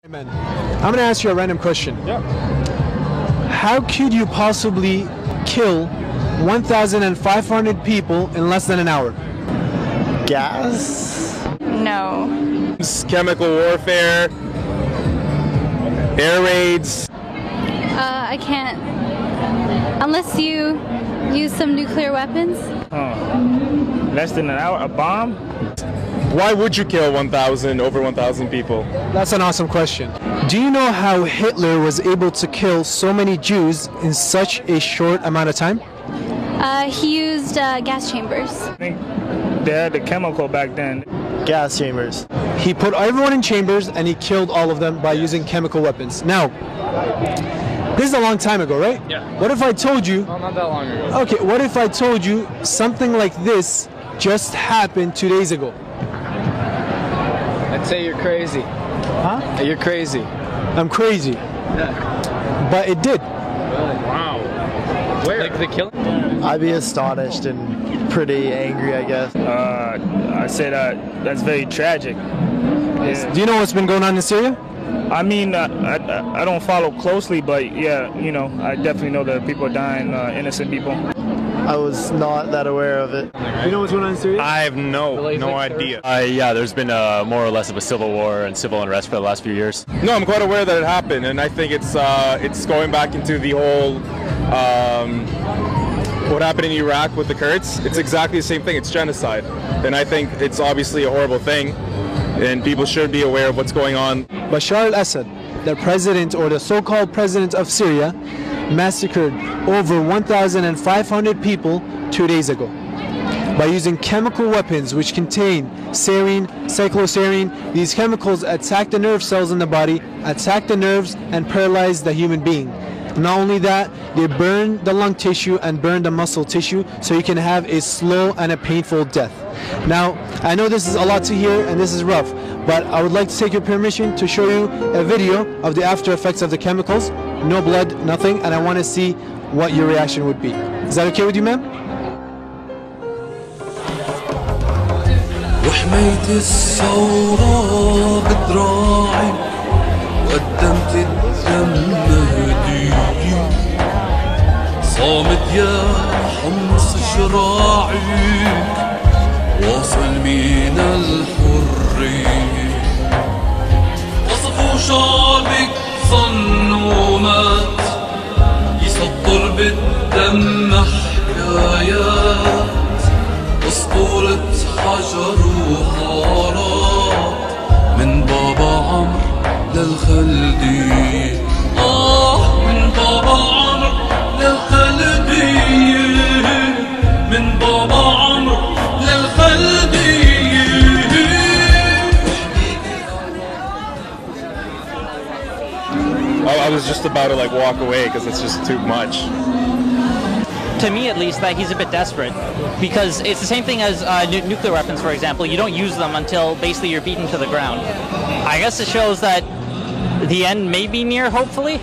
Man, I'm gonna ask you a random question. Yeah. How could you possibly kill 1,500 people in less than an hour? Gas? No. Chemical warfare, air raids. I can't. Unless you use some nuclear weapons. Less than an hour? A bomb? Why would you kill over 1,000 people? That's an awesome question. Do you know how Hitler was able to kill so many Jews in such a short amount of time? He used gas chambers. I think they had the chemical back then. Gas chambers. He put everyone in chambers and he killed all of them by using chemical weapons. Now, this is a long time ago, right? Yeah. What if I told you... Well, not that long ago. Okay, what if I told you something like this just happened 2 days ago? I'd say you're crazy. Huh? You're crazy. I'm crazy. Yeah. But it did. Wow. Where? Like the killing? I'd be astonished and pretty angry, I guess. I said that's very tragic. Yeah. Do you know what's been going on in Syria? I mean, I don't follow closely, but yeah, you know, I definitely know that people are dying, innocent people. I was not that aware of it. You know what's going on in Syria? I have no idea. Yeah, there's been more or less of a civil war and civil unrest for the last few years. No, I'm quite aware that it happened, and I think it's going back into the whole what happened in Iraq with the Kurds. It's exactly the same thing. It's genocide, and I think it's obviously a horrible thing, and people should be aware of what's going on. Bashar al-Assad, the president or the so-called president of Syria, massacred over 1,500 people 2 days ago by using chemical weapons which contain sarin, cyclosarin. These chemicals attack the nerve cells in the body, attack the nerves, and paralyze the human being. Not only that, they burn the lung tissue and burn the muscle tissue, so you can have a slow and a painful death. Now, I know this is a lot to hear and this is rough, but I would like to take your permission to show you a video of the after effects of the chemicals. No blood, nothing, and I want to see what your reaction would be. Is that okay with you, ma'am? وحميت الثورة بدراعي وقدمت الدم هدية صامت يا حمص شراعك واصل من الحرية وصفوا شعبك ظنوا مات يسطر بالدم حكايات أسطورة حجر وحارات من بابا عمرو للخلدية من بابا عمرو للخلدية من بابا عمرو للخلدية. I was just about to walk away because it's just too much. To me, at least, that he's a bit desperate, because it's the same thing as nuclear weapons, for example. You don't use them until basically you're beaten to the ground. I guess it shows that the end may be near, hopefully.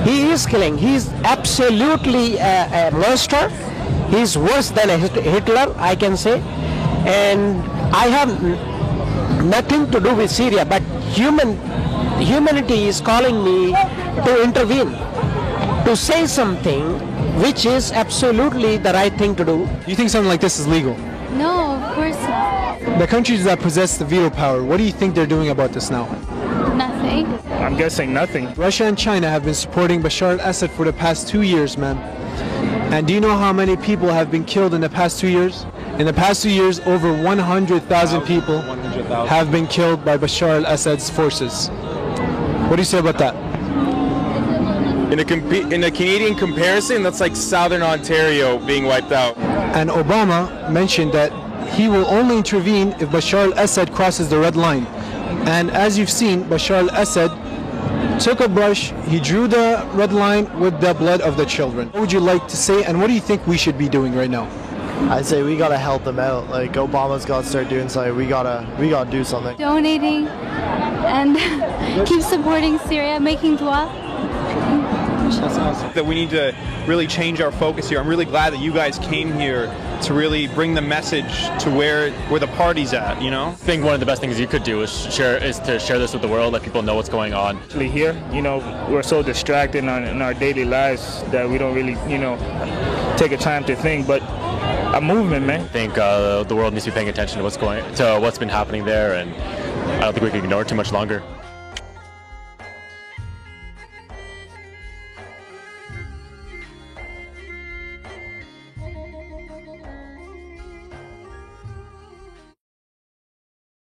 He is killing. He's absolutely a monster. He's worse than a Hitler, I can say. And I have nothing to do with Syria, but humanity is calling me to intervene, to say something which is absolutely the right thing to do. You think something like this is legal? No, of course not. The countries that possess the veto power, what do you think they're doing about this now? Nothing. I'm guessing nothing. Russia and China have been supporting Bashar al-Assad for the past 2 years, man. And do you know how many people have been killed in the past 2 years? In the past 2 years, over 100,000 people have been killed by Bashar al-Assad's forces. What do you say about that? In a Canadian comparison, that's like Southern Ontario being wiped out. And Obama mentioned that he will only intervene if Bashar al-Assad crosses the red line. And as you've seen, Bashar al-Assad took a brush, he drew the red line with the blood of the children. What would you like to say, and what do you think we should be doing right now? I'd say we gotta help them out. Like, Obama's gotta start doing something. We gotta do something. Donating and keep supporting Syria, making dua. challenge. That we need to really change our focus here. I'm really glad that you guys came here to really bring the message to where the party's at, you know? I think one of the best things you could do is to share this with the world, let people know what's going on. Actually here, you know, we're so distracted in our daily lives that we don't really, you know, take a time to think, but a movement, man. I think the world needs to be paying attention to what's been happening there, and I don't think we can ignore it too much longer.